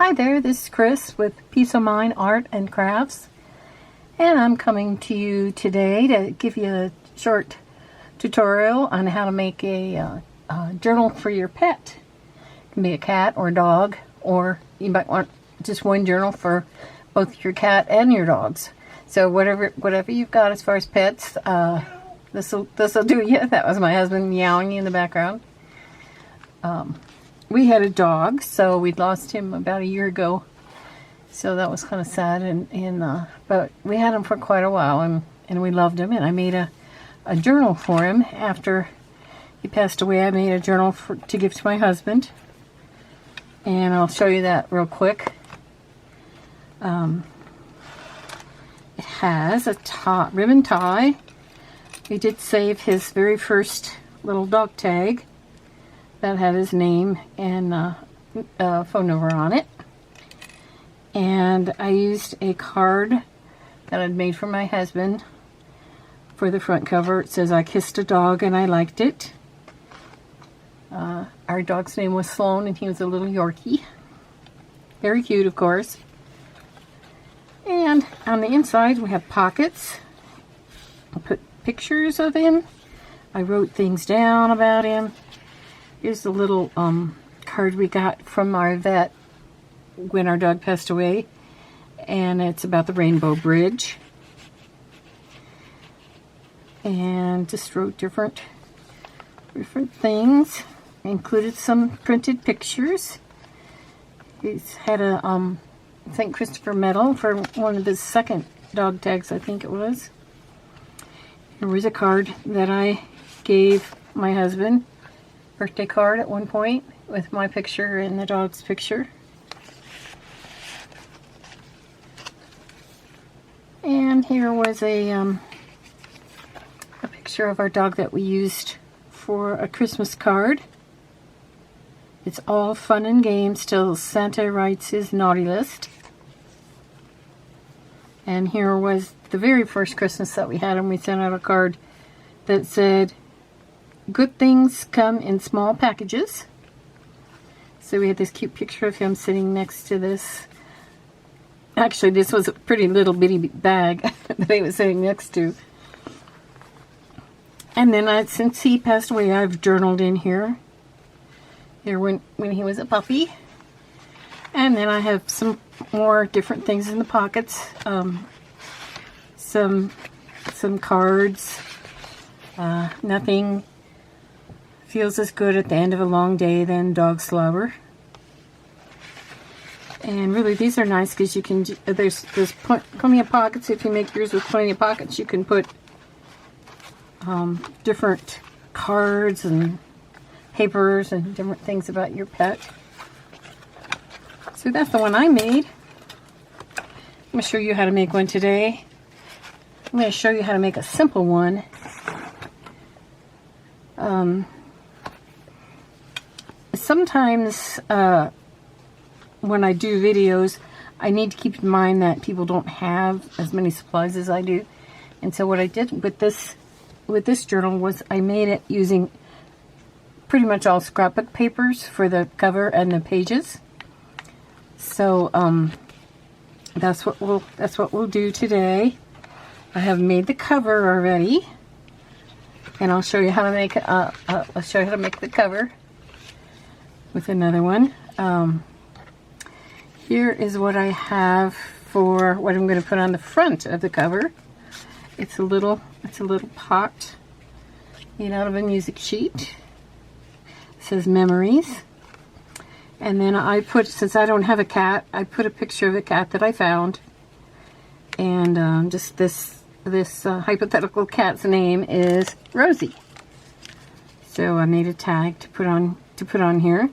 Hi there, this is Chris with Peace of Mind Art and Crafts, and I'm coming to you today to give you a short tutorial on how to make a journal for your pet. It can be a cat or a dog, or you might want just one journal for both your cat and your dogs. So whatever you've got as far as pets, this'll do you. That was my husband meowing in the background. We had a dog, so we'd lost him about a year ago. So that was kind of sad, but we had him for quite a while, and we loved him. And I made a journal for him after he passed away. I made a journal to give to my husband, and I'll show you that real quick. It has a ribbon tie. We did save his very first little dog tag that had his name and phone number on it. And I used a card that I'd made for my husband for the front cover. It says, "I kissed a dog and I liked it." Our dog's name was Sloan, and he was a little Yorkie. Very cute, of course. And on the inside we have pockets. I put pictures of him. I wrote things down about him. Here's the little card we got from our vet when our dog passed away, and it's about the Rainbow Bridge. And just wrote different things. I included some printed pictures. He's had a St. Christopher medal for one of his second dog tags, I think it was. Here was a card that I gave my husband, birthday card at one point, with my picture and the dog's picture. And here was a picture of our dog that we used for a Christmas card. It's all fun and games till Santa writes his naughty list. And here was the very first Christmas that we had, and we sent out a card that said, "Good things come in small packages." So we had this cute picture of him sitting next to this. Actually, this was a pretty little bitty bag that he was sitting next to. And then since he passed away, I've journaled in here. Here when he was a puppy. And then I have some more different things in the pockets. Some cards. Nothing feels as good at the end of a long day than dog slobber. And really, these are nice because you can. There's plenty of pockets. If you make yours with plenty of pockets, you can put different cards and papers and different things about your pet. So that's the one I made. I'm going to show you how to make one today. I'm going to show you how to make a simple one. Sometimes when I do videos, I need to keep in mind that people don't have as many supplies as I do. And so what I did with this journal was I made it using pretty much all scrapbook papers for the cover and the pages. So that's what we'll do today. I have made the cover already, and I'll show you how to make the cover with another one. Here is what I have for what I'm going to put on the front of the cover. It's a little pot made out of a music sheet. It says memories. And then I put, since I don't have a cat, I put a picture of a cat that I found. And just this hypothetical cat's name is Rosie. So I made a tag to put on here.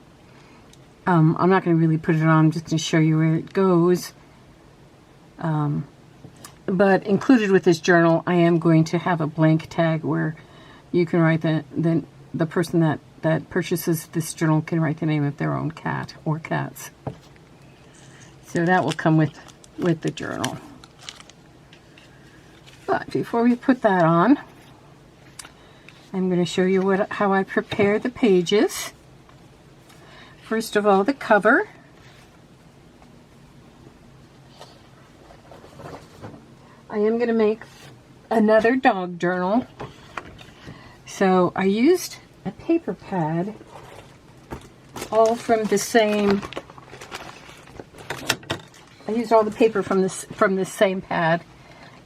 I'm not going to really put it on, just to show you where it goes. But included with this journal, I am going to have a blank tag where you can write the person that purchases this journal can write the name of their own cat or cats. So that will come with the journal. But before we put that on, I'm going to show you how I prepare the pages. First of all, the cover. am going to make another dog journal. So I used a paper pad, all from the same. I used all the paper from this same pad.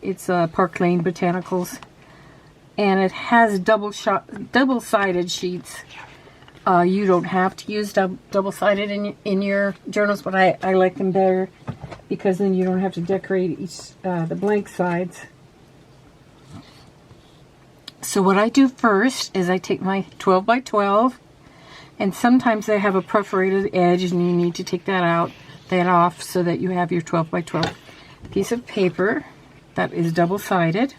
It's Park Lane Botanicals, and it has double-sided sheets. You don't have to use double-sided in your journals, but I like them better because then you don't have to decorate the blank sides. So what I do first is I take my 12 by 12, and sometimes they have a perforated edge and you need to take that off so that you have your 12 by 12 piece of paper that is double-sided.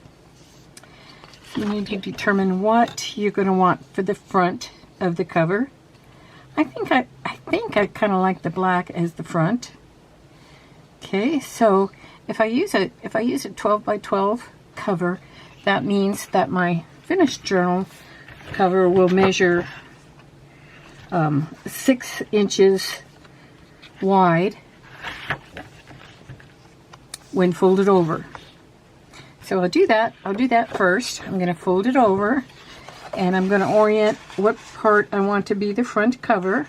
You need to determine what you're going to want for the front of the cover. I think I kind of like the black as the front. Okay, so if I use a 12 by 12 cover, that means that my finished journal cover will measure 6 inches wide when folded over. So I'll do that first. I'm going to fold it over, and I'm going to orient what part I want to be the front cover.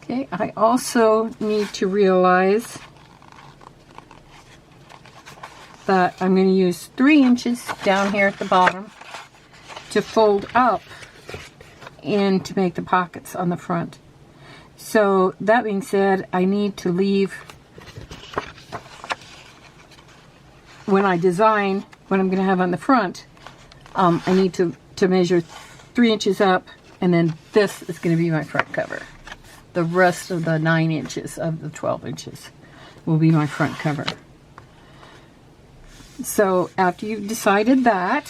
Okay, I also need to realize that I'm going to use 3 inches down here at the bottom to fold up and to make the pockets on the front. So that being said, I need to leave, when I design what I'm going to have on the front, I need to measure 3 inches up, and then this is going to be my front cover. The rest of the 9 inches of the 12 inches will be my front cover. So after you've decided that,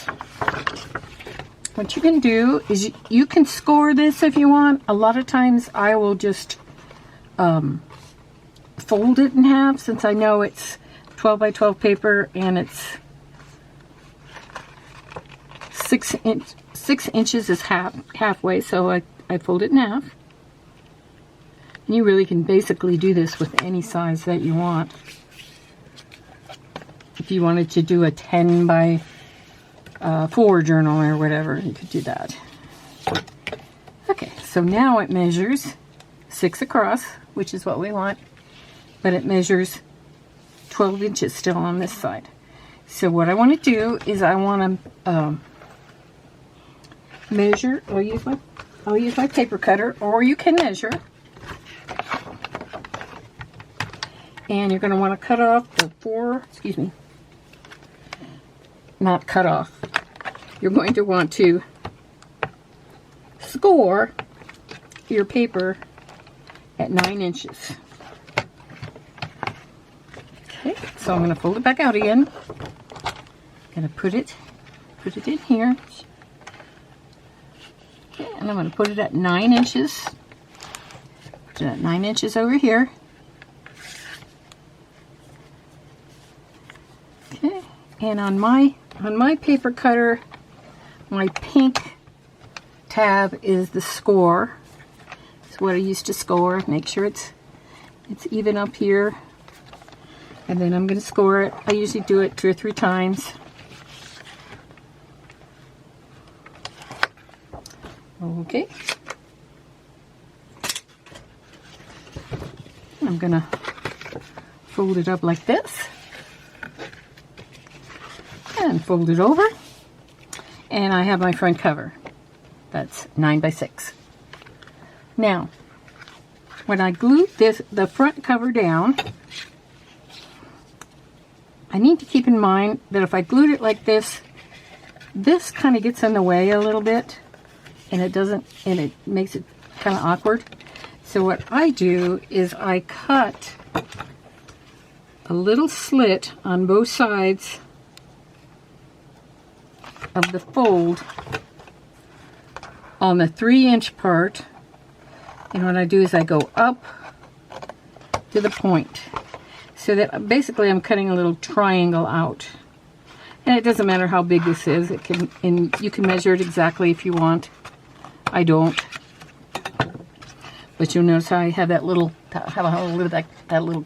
what you can do is you can score this if you want. A lot of times I will just fold it in half, since I know it's 12 by 12 paper and it's 6 inches is halfway, so I fold it in half. And you really can basically do this with any size that you want. If you wanted to do a 10 by 4 journal or whatever, you could do that. Okay, so now it measures 6 across, which is what we want, but it measures 12 inches still on this side. So what I want to do is I want to measure. I'll use my paper cutter, or you can measure. And you're going to want to cut off the not cut off. You're going to want to score your paper at 9 inches. Okay, so I'm going to fold it back out again. I'm going to put it in here. Okay, and I'm going to put it at 9 inches. Put it at 9 inches over here. Okay, and on my paper cutter, my pink tab is the score. It's what I used to score. Make sure it's even up here. And then I'm going to score it. I usually do it 2 or 3 times. Okay. I'm going to fold it up like this. And fold it over. And I have my front cover. That's 9 by 6. Now, when I glue the front cover down, I need to keep in mind that if I glued it like this, this kind of gets in the way a little bit, and it makes it kind of awkward. So what I do is I cut a little slit on both sides of the fold on the 3-inch part, and what I do is I go up to the point, so that basically I'm cutting a little triangle out. And it doesn't matter how big this is. You can measure it exactly if you want. I don't, but you'll notice how I have that little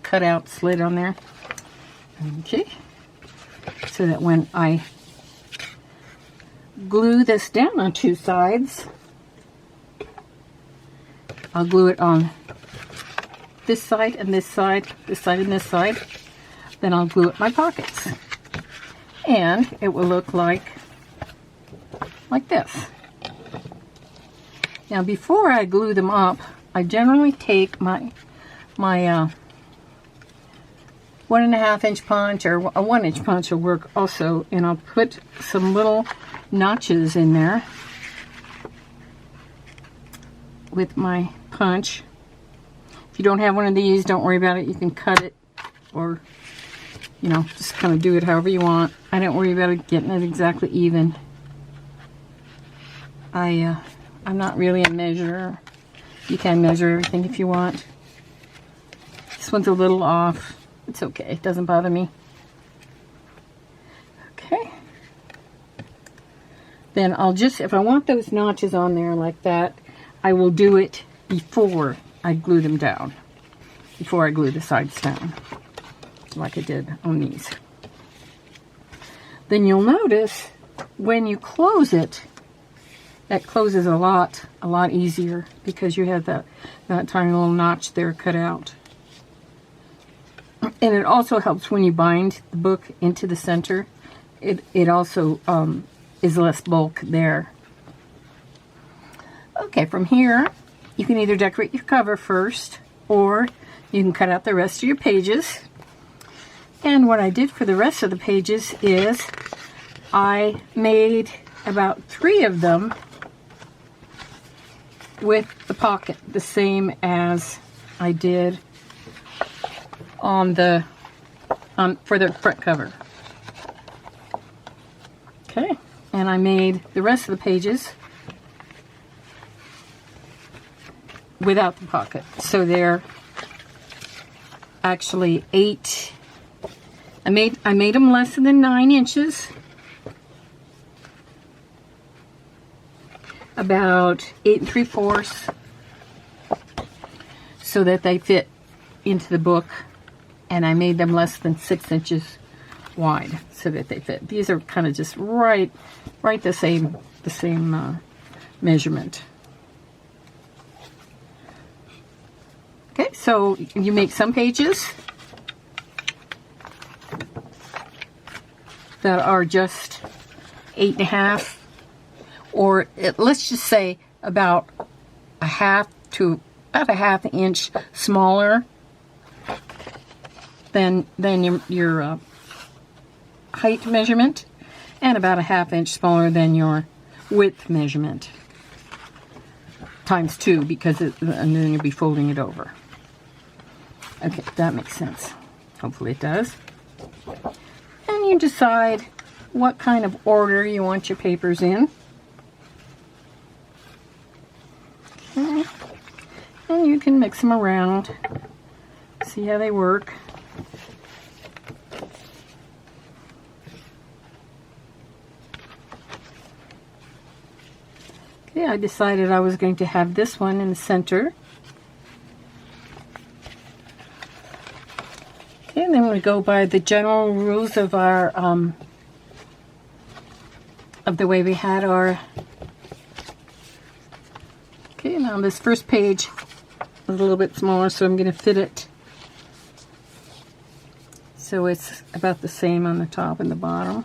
cutout slit on there. Okay, so that when I glue this down on two sides, I'll glue it on this side and this side, this side and this side. Then I'll glue up my pockets. And it will look like this. Now before I glue them up, I generally take my 1.5 inch punch, or a 1 inch punch will work also, and I'll put some little notches in there with my punch. If you don't have one of these, don't worry about it. You can cut it, or just kind of do it however you want. I don't worry about it getting it exactly even. I'm not really a measurer. You can measure everything if you want. This one's a little off. It's okay, it doesn't bother me. Okay. Then I'll just, if I want those notches on there like that, I will do it before I glue them down. Before I glue the sides down. Like I did on these. Then you'll notice when you close it, that closes a lot easier because you have that tiny little notch there cut out. And it also helps when you bind the book into the center. It also is less bulk there. Okay, from here, you can either decorate your cover first, or you can cut out the rest of your pages. And what I did for the rest of the pages is I made about 3 of them with the pocket, the same as I did on the for the front cover. Okay, and I made the rest of the pages without the pocket, so they're actually 8. I made them less than 9 inches, about 8 3/4, so that they fit into the book, and I made them less than 6 inches wide so that they fit. These are kind of just right the same measurement. Okay, so you make some pages that are just 8.5, or let's just say about a half inch smaller than your height measurement, and about a ½ inch smaller than your width measurement, times 2, because and then you'll be folding it over. Okay, that makes sense. Hopefully it does. And you decide what kind of order you want your papers in. Okay. And you can mix them around, see how they work. Okay, I decided I was going to have this one in the center. Okay, and then we go by the general rules of our of the way we had our. Okay, now this first page is a little bit smaller, so I'm going to fit it so it's about the same on the top and the bottom.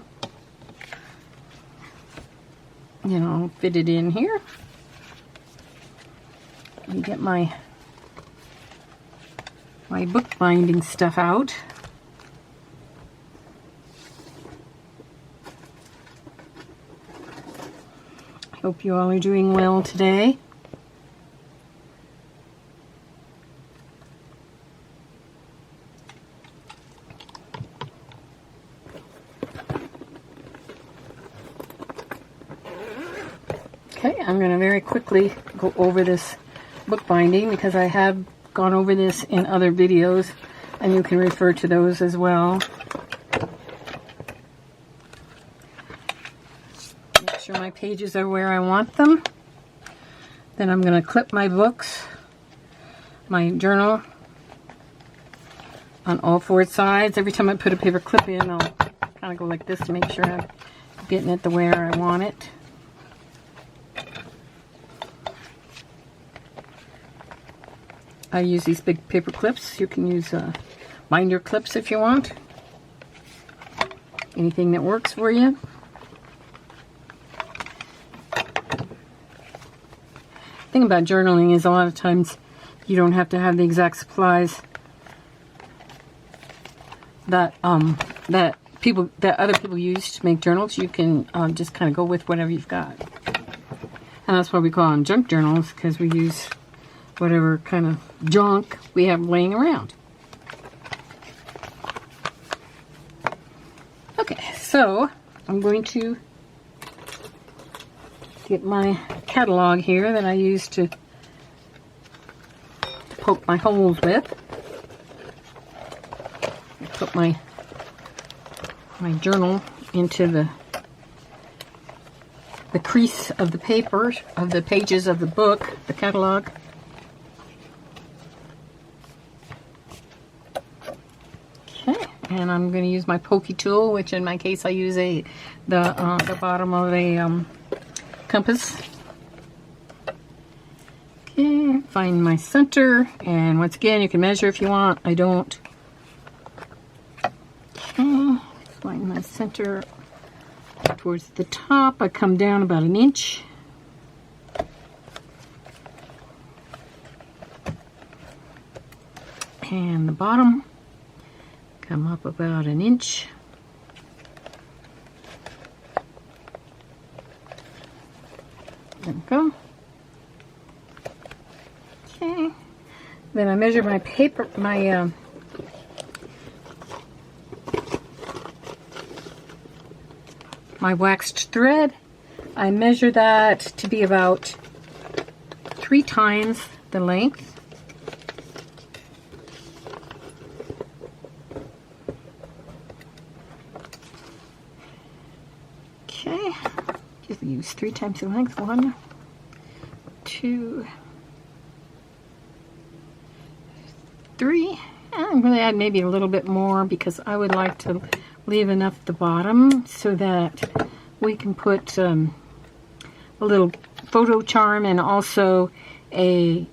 Fit it in here and get my book binding stuff out. I hope you all are doing well today. Okay, I'm going to very quickly go over this book binding because I have gone over this in other videos, and you can refer to those as well. Make sure my pages are where I want them. Then I'm going to clip my books, my journal, on all 4 sides. Every time I put a paper clip in, I'll kind of go like this to make sure I'm getting it the way I want it. I use these big paper clips. You can use binder clips if you want. Anything that works for you. The thing about journaling is a lot of times you don't have to have the exact supplies that that other people use to make journals. You can just kind of go with whatever you've got. And that's why we call them junk journals, because we use whatever kind of junk we have laying around. Okay, so I'm going to get my catalog here that I use to poke my holes with. I put my journal into the crease of the paper, of the pages of the book, the catalog. Okay, and I'm going to use my pokey tool, which in my case I use the bottom of a compass. Okay, find my center, and once again you can measure if you want. I don't. Okay, find my center towards the top. I come down about an inch. And the bottom, come up about an inch. There we go. Okay. Then I measure my paper, my waxed thread. I measure that to be about 3 times the length. Okay, just use 3 times the length. 1, 2, 3. I'm going to add maybe a little bit more because I would like to leave enough at the bottom so that we can put a little photo charm and also a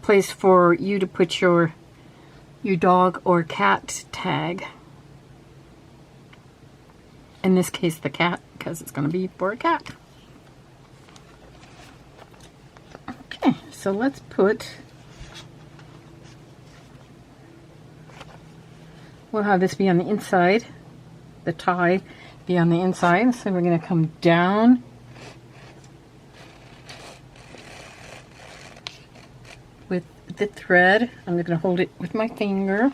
place for you to put your dog or cat tag. In this case, the cat, because it's going to be for a cat. Okay, so let's put. We'll have this be on the inside, the tie be on the inside. So we're going to come down with the thread. I'm going to hold it with my finger.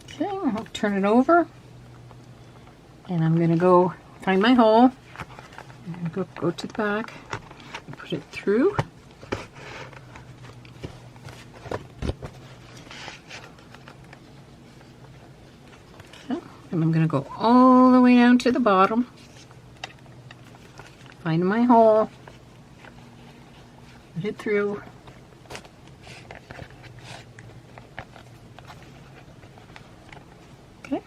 Okay, I'll turn it over. And I'm going to go find my hole. I'm going to go to the back and put it through. And I'm going to go all the way down to the bottom, find my hole, put it through, okay,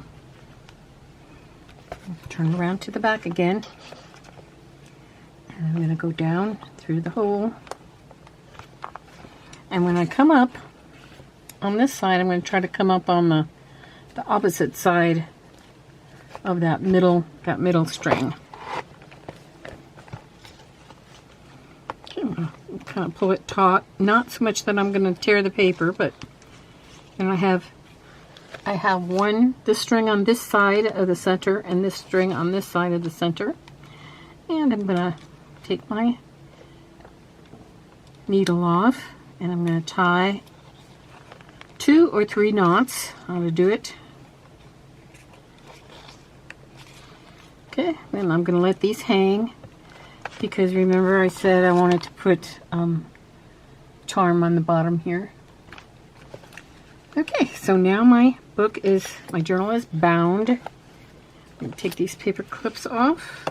turn around to the back again, and I'm going to go down through the hole, and when I come up on this side, I'm going to try to come up on the opposite side of that middle string. Okay, I'm going to kind of pull it taut, not so much that I'm going to tear the paper, but then I have this string on this side of the center and this string on this side of the center, and I'm going to take my needle off and I'm going to tie 2 or 3 knots. How to do it. Okay, then I'm going to let these hang because remember I said I wanted to put charm on the bottom here. Okay, so now my journal is bound. I'm going to take these paper clips off.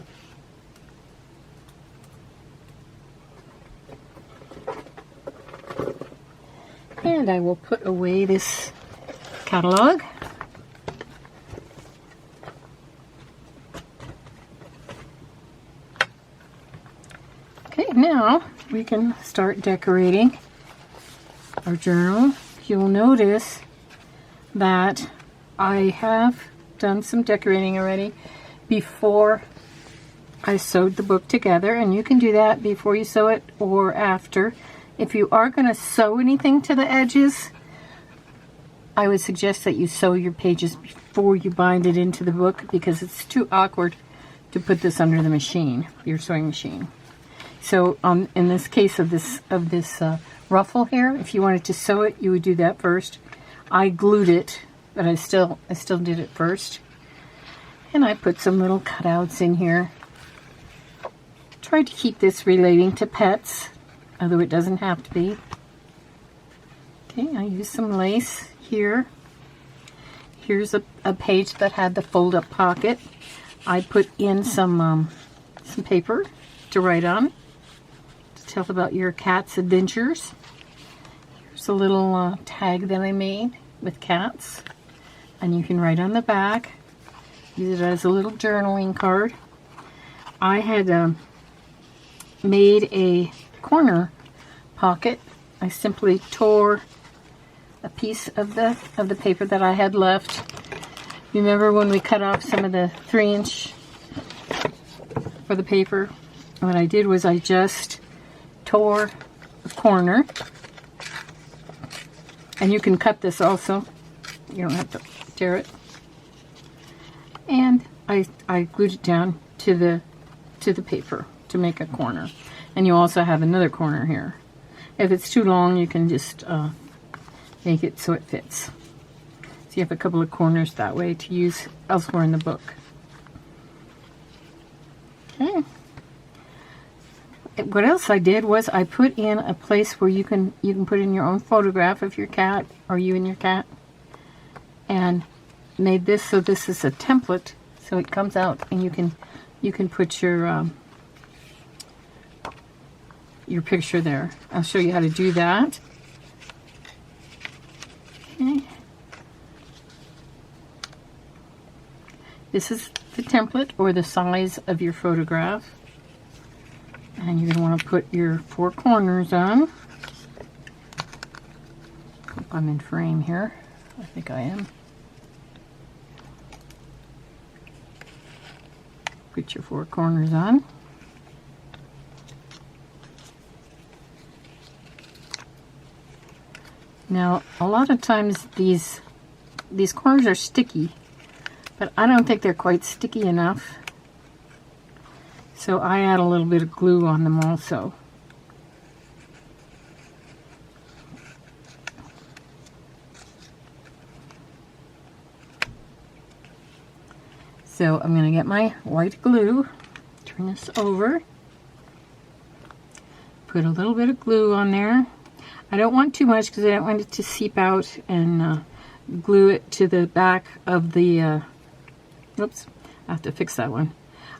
And I will put away this catalog. Okay, now we can start decorating our journal. You'll notice that I have done some decorating already before I sewed the book together, and you can do that before you sew it or after. If you are going to sew anything to the edges, I would suggest that you sew your pages before you bind it into the book, because it's too awkward to put this under the machine, your sewing machine. So in this case of this ruffle here, if you wanted to sew it, you would do that first. I glued it, but I still did it first. And I put some little cutouts in here. Tried to keep this relating to pets, although it doesn't have to be. Okay, I used some lace here. Here's a page that had the fold-up pocket. I put in some paper to write on, to tell about your cat's adventures. Here's a little tag that I made with cats, and you can write on the back. Use it as a little journaling card. I had made a corner pocket. I simply tore a piece of the paper that I had left. Remember when we cut off some of the 3-inch for the paper? What I did was I just tore a corner, and you can cut this also. You don't have to tear it. And I glued it down to the paper to make a corner. And you also have another corner here. If it's too long, you can just make it so it fits. So you have a couple of corners that way to use elsewhere in the book. Okay. What else I did was I put in a place where you can put in your own photograph of your cat, or you and your cat, and made this so this is a template, so it comes out and you can put your picture there. I'll show you how to do that. Okay. This is the template, or the size of your photograph, and you're going to want to put your 4 corners on. Hope I'm in frame here. I think I am. Put your 4 corners on. Now, a lot of times these corners are sticky, but I don't think they're quite sticky enough. So I add a little bit of glue on them also. So I'm going to get my white glue, turn this over, put a little bit of glue on there. I don't want too much because I don't want it to seep out, and glue it to the back of the, oops, I have to fix that one.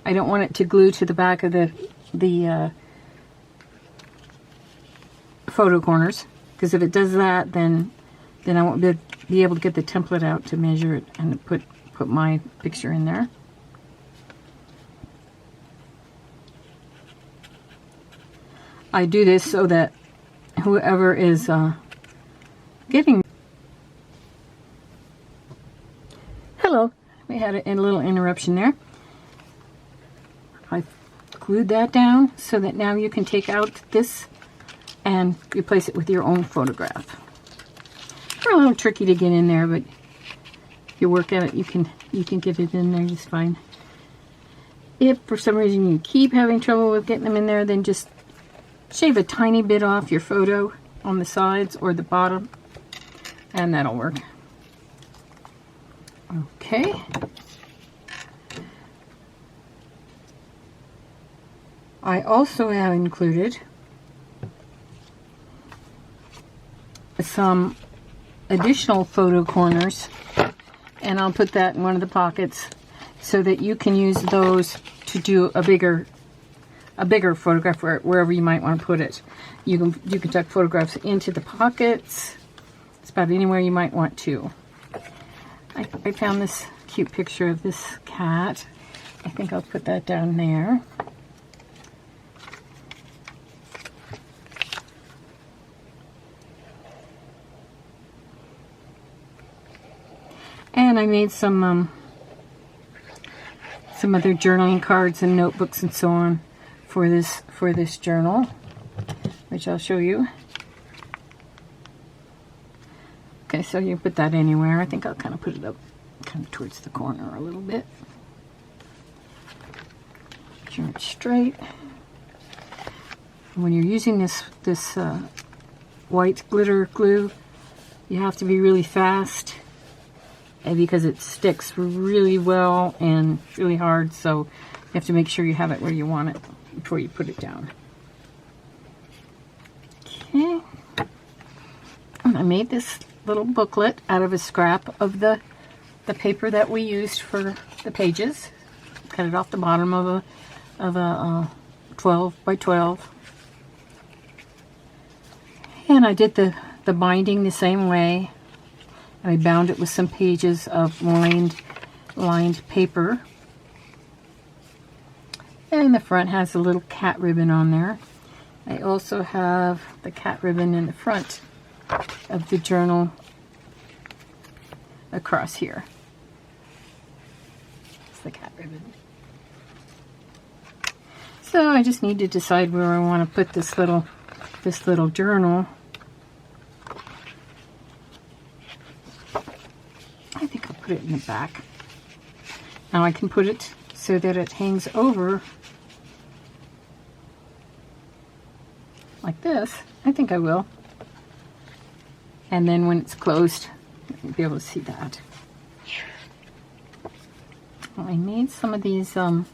I don't want it to glue to the back of the photo corners, because if it does that, then I won't be able to get the template out to measure it and put my picture in there. I do this so that whoever is getting... Hello, we had a little interruption there. I glued that down so that now you can take out this and replace it with your own photograph. They're a little tricky to get in there, but if you work at it, you can get it in there just fine. If for some reason you keep having trouble with getting them in there, then just shave a tiny bit off your photo on the sides or the bottom, and that'll work. Okay. I also have included some additional photo corners, and I'll put that in one of the pockets so that you can use those to do a bigger photograph wherever you might want to put it. You can tuck photographs into the pockets, It's about anywhere you might want to. I found this cute picture of this cat. I think I'll put that down there. And I made some other journaling cards and notebooks and so on for this journal, which I'll show you. Okay, so you put that anywhere. I think I'll kind of put it up kind of towards the corner a little bit. Turn it straight. When you're using this white glitter glue, you have to be really fast because it sticks really well and really hard, so you have to make sure you have it where you want it before you put it down. Okay. And I made this little booklet out of a scrap of the paper that we used for the pages. Cut it off the bottom of a 12 by 12. And I did the binding the same way. And I bound it with some pages of lined paper. And the front has a little cat ribbon on there. I also have the cat ribbon in the front of the journal across here. It's the cat ribbon. So I just need to decide where I want to put this little journal. I think I'll put it in the back. Now I can put it so that it hangs over like this. I think I will. And then when it's closed, you'll be able to see that. Well, I made some of these out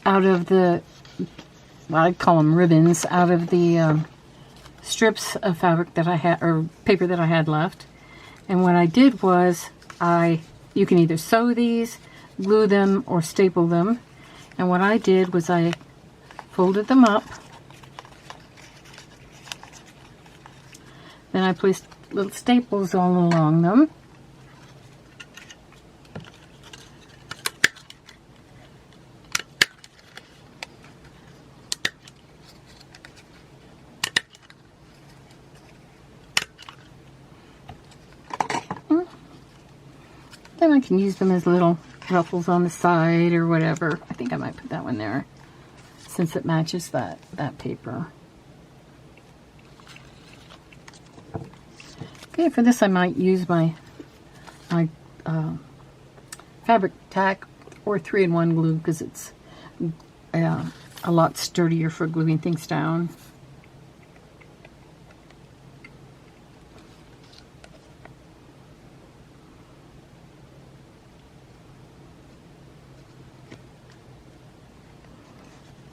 of the, well, I call them ribbons, out of the strips of fabric that I had, or paper that I had left. And what I did was, you can either sew these, glue them, or staple them. And what I did was I folded them up. Then I placed little staples all along them. Then I can use them as little ruffles on the side or whatever. I think I might put that one there since it matches that paper. Okay, for this I might use my fabric tack or 3-in-1 glue because it's a lot sturdier for gluing things down.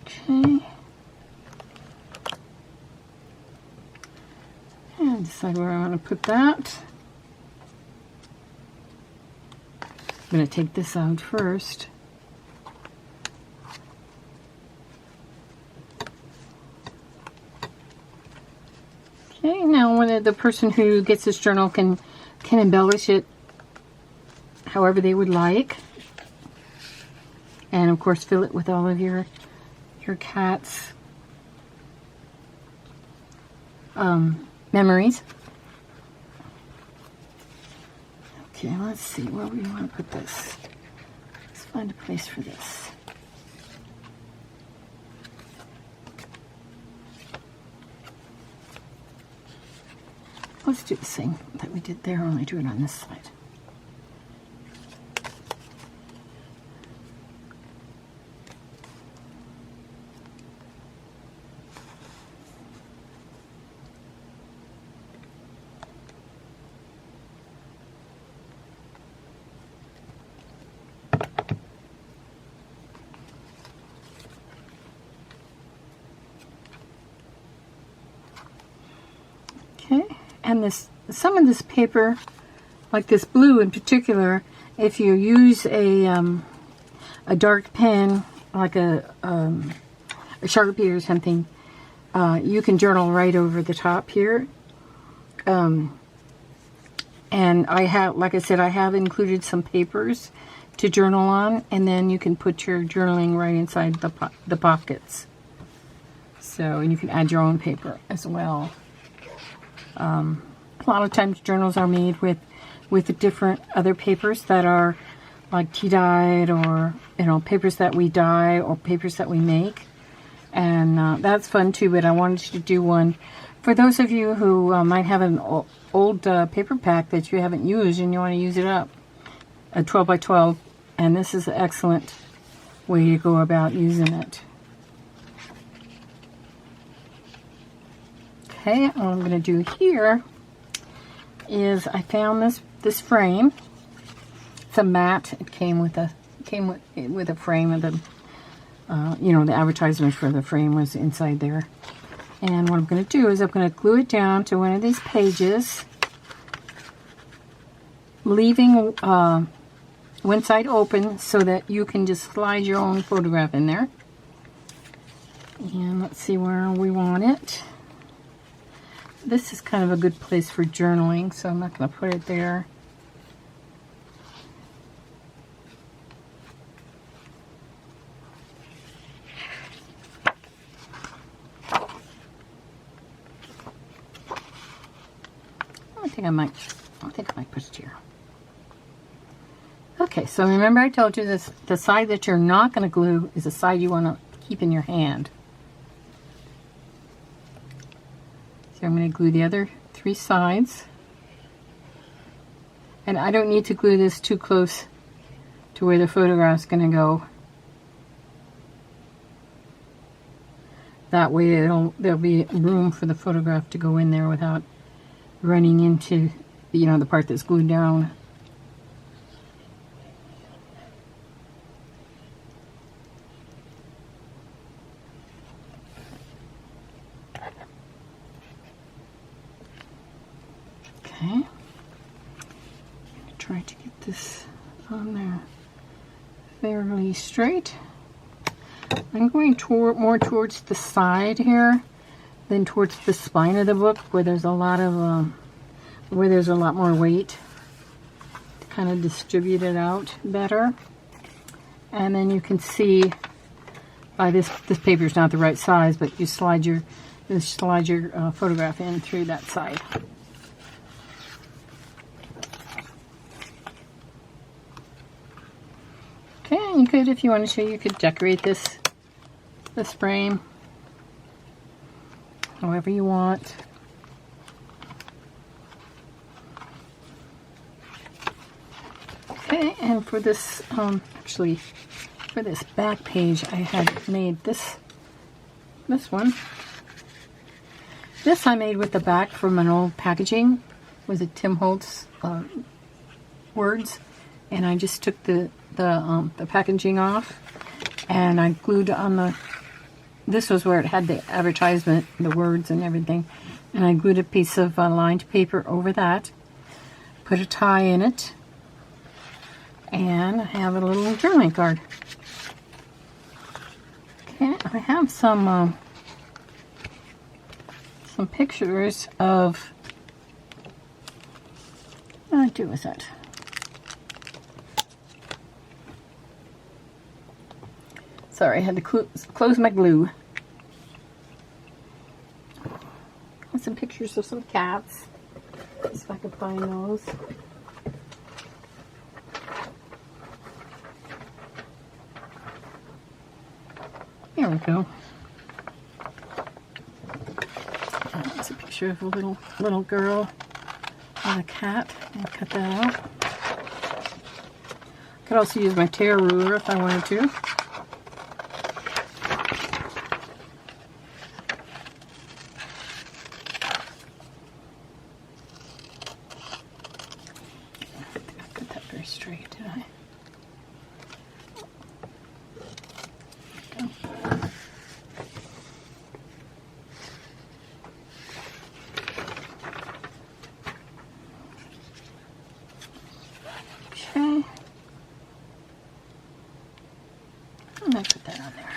Okay. And decide where I want to put that. I'm going to take this out first. Okay, now when the person who gets this journal can embellish it however they would like. And of course fill it with all of your cat's memories. Okay, let's see where we want to put this. Let's find a place for this. Let's do the same that we did there, only do it on this side. Okay, and some of this paper, like this blue in particular, if you use a dark pen, like a Sharpie or something, you can journal right over the top here. And I have, like I said, I have included some papers to journal on, and then you can put your journaling right inside the pockets. So, and you can add your own paper as well. A lot of times journals are made with different other papers that are like tea dyed, or papers that we dye, or papers that we make, and that's fun too. But I wanted to do one for those of you who might have an old paper pack that you haven't used and you want to use it up, a 12 by 12, and this is an excellent way to go about using it. Okay, what I'm going to do here is I found this frame. It's a mat. It came with a frame of the the advertisement for the frame was inside there. And what I'm going to do is I'm going to glue it down to one of these pages, leaving one side open so that you can just slide your own photograph in there. And let's see where we want it. This is kind of a good place for journaling, so I'm not going to put it there. I think I might put it here. Okay, so remember I told you this, the side that you're not going to glue is the side you want to keep in your hand. So I'm going to glue the other 3 sides. And I don't need to glue this too close to where the photograph's going to go. That way there'll be room for the photograph to go in there without running into, the part that's glued down. Okay, I'm going to try to get this on there fairly straight. I'm going more towards the side here than towards the spine of the book, where there's a lot of more weight, to kind of distribute it out better. And then you can see by this paper is not the right size, but you slide your photograph in through that side. Okay, and you could, if you wanted to, you could decorate this frame however you want. Okay, and for this, actually, for this back page, I had made this one. This I made with the back from an old packaging. Was it Tim Holtz words? And I just took the packaging off, and I glued on the. This was where it had the advertisement, the words and everything, and I glued a piece of lined paper over that. Put a tie in it, and I have a little journaling card. Okay, I have some pictures of. What do I do with that? Sorry, I had to close my glue. And some pictures of some cats. See if I can find those. There we go. That's a picture of a little girl and a cat. I'll cut that out. Could also use my tear ruler if I wanted to. Straight, did I? Okay. I'm going to put that on there.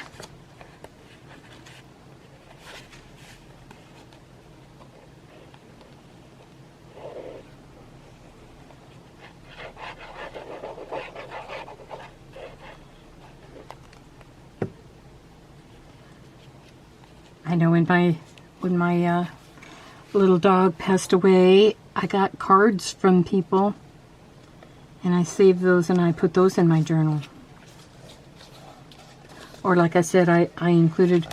I know when my little dog passed away, I got cards from people, and I saved those and I put those in my journal. Or like I said, I included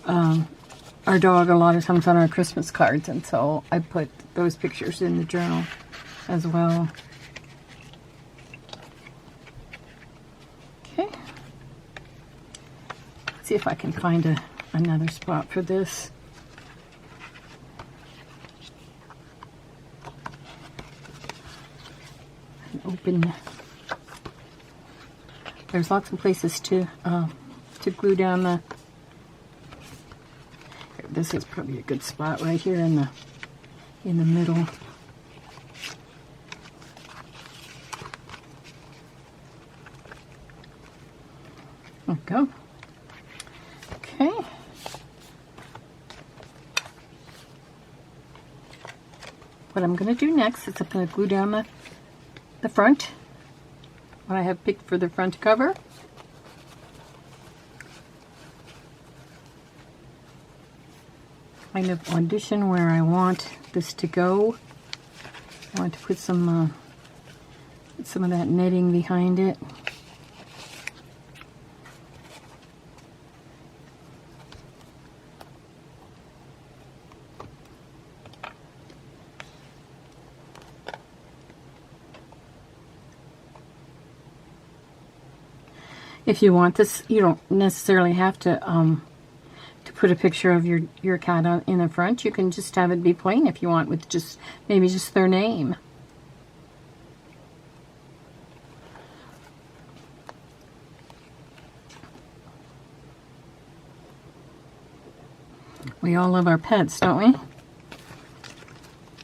our dog a lot of times on our Christmas cards, and so I put those pictures in the journal as well. Okay. Let's see if I can find another spot for this. Open. There's lots of places to glue down the. This is probably a good spot right here in the middle. There we go. Okay. What I'm going to do next is I'm going to glue down the front, what I have picked for the front cover. Kind of audition where I want this to go. I want to put some of that netting behind it. If you want this, you don't necessarily have to put a picture of your cat in the front. You can just have it be plain if you want, with just maybe just their name. We all love our pets, don't we?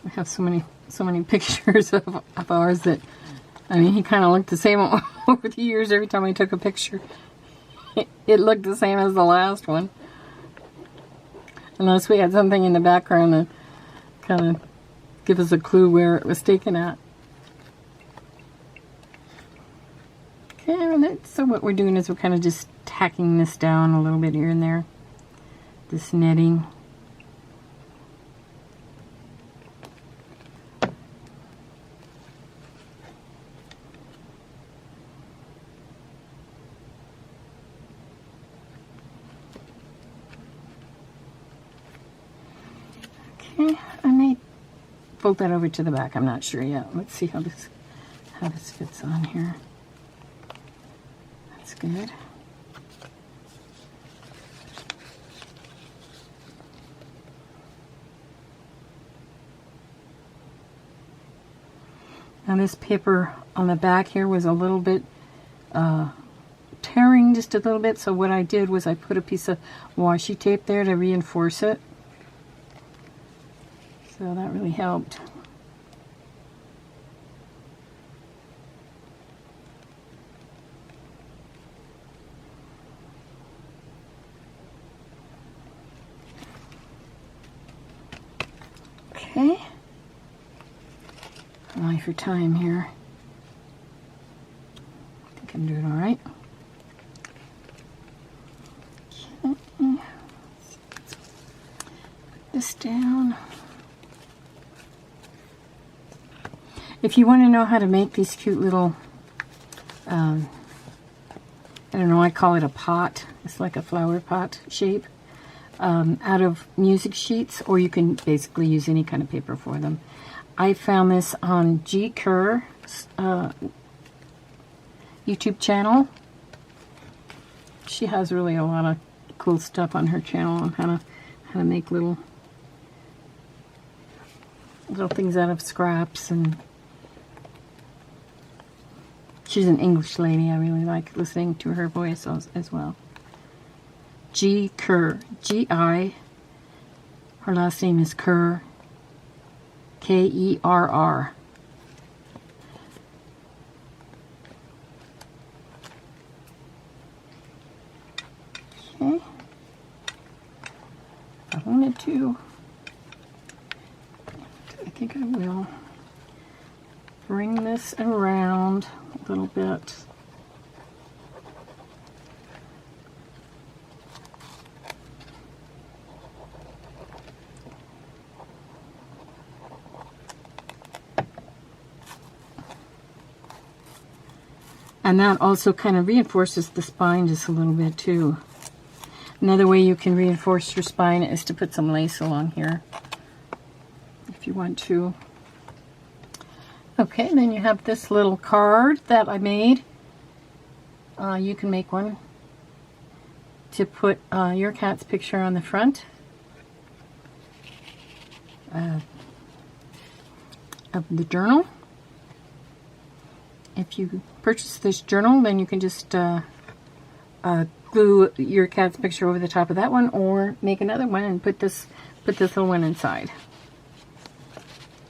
We have so many pictures of ours that, I mean, he kind of looked the same over the years. Every time I took a picture, it looked the same as the last one. Unless we had something in the background to kind of give us a clue where it was taken at. Okay, so what we're doing is we're kind of just tacking this down a little bit here and there. This netting. I may fold that over to the back. I'm not sure yet. Let's see how this fits on here. That's good. Now this paper on the back here was a little bit tearing just a little bit, so what I did was I put a piece of washi tape there to reinforce it. So that really helped. Okay. Eye for time here. I think I'm doing all right. Okay. Let's put this down. If you want to know how to make these cute little, I don't know, I call it a pot. It's like a flower pot shape, out of music sheets, or you can basically use any kind of paper for them. I found this on G. Kerr's YouTube channel. She has really a lot of cool stuff on her channel on how to make little things out of scraps, and she's an English lady. I really like listening to her voice as well. G. Kerr. G-I. Her last name is Kerr. K-E-R-R. Okay. I wanted to. I think I will bring this around a little bit. And that also kind of reinforces the spine just a little bit too. Another way you can reinforce your spine is to put some lace along here, if you want to. Okay, then you have this little card that I made. You can make one to put your cat's picture on the front of the journal. If you purchase this journal, then you can just glue your cat's picture over the top of that one, or make another one and put this little one inside.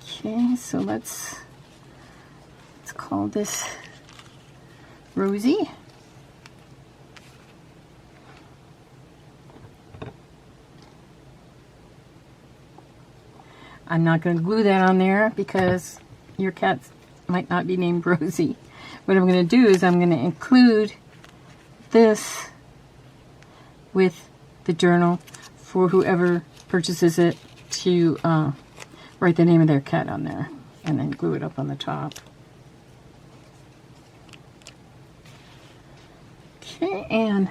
Okay, so let's call this Rosie. I'm not going to glue that on there because your cat might not be named Rosie. What I'm going to do is I'm going to include this with the journal for whoever purchases it to write the name of their cat on there, and then glue it up on the top. Okay, and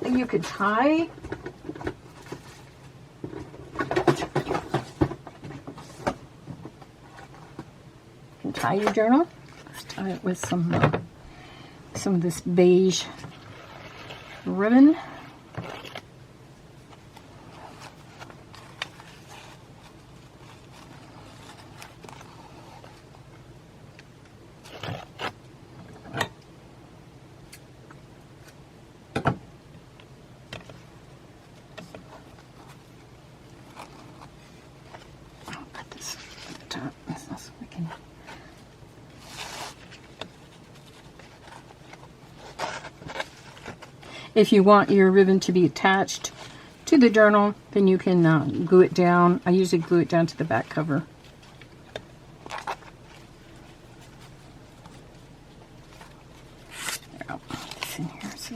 you could tie your journal. Let's tie it with some of this beige ribbon. I'll put this at the top so we can. If you want your ribbon to be attached to the journal, then you can glue it down. I usually glue it down to the back cover. There, I'll put this in here. So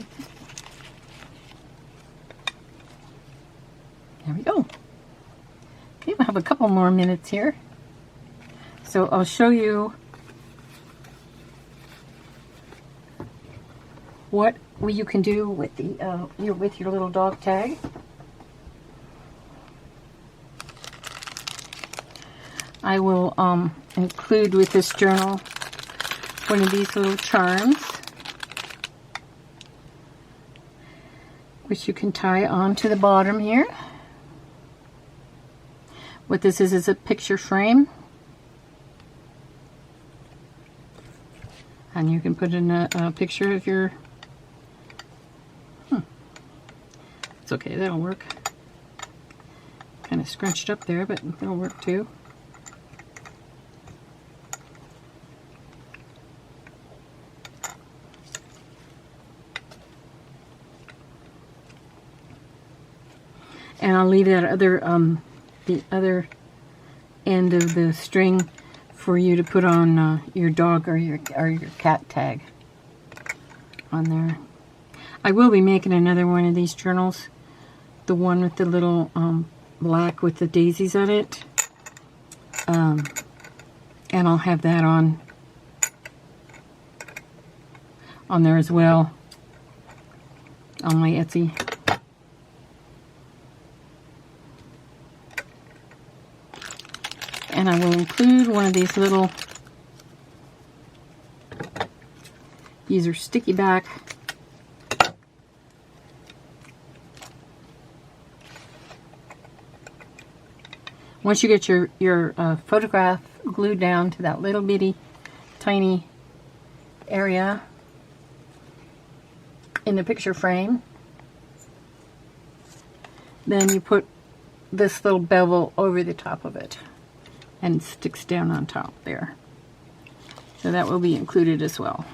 there we go. Okay, we'll have a couple more minutes here. So I'll show you what you can do with the your little dog tag. I will include with this journal one of these little charms, which you can tie onto the bottom here. What this is a picture frame, and you can put in a picture of your. It's okay, that'll work. Kind of scrunched up there, but that'll work too. And I'll leave that the other end of the string for you to put on your dog or your cat tag on there. I will be making another one of these journals. The one with the little black with the daisies on it. And I'll have that on there as well on my Etsy. And I will include one of these little, these are sticky back. Once you get your photograph glued down to that little bitty tiny area in the picture frame, then you put this little bevel over the top of it and it sticks down on top there. So that will be included as well.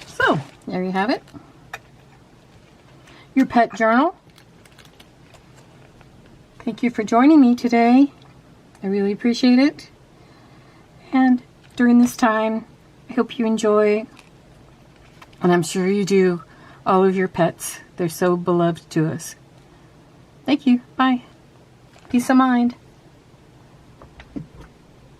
So there you have it. Your pet journal. Thank you for joining me today. I really appreciate it. And during this time, I hope you enjoy, and I'm sure you do, all of your pets. They're so beloved to us. Thank you. Bye. Peace of mind.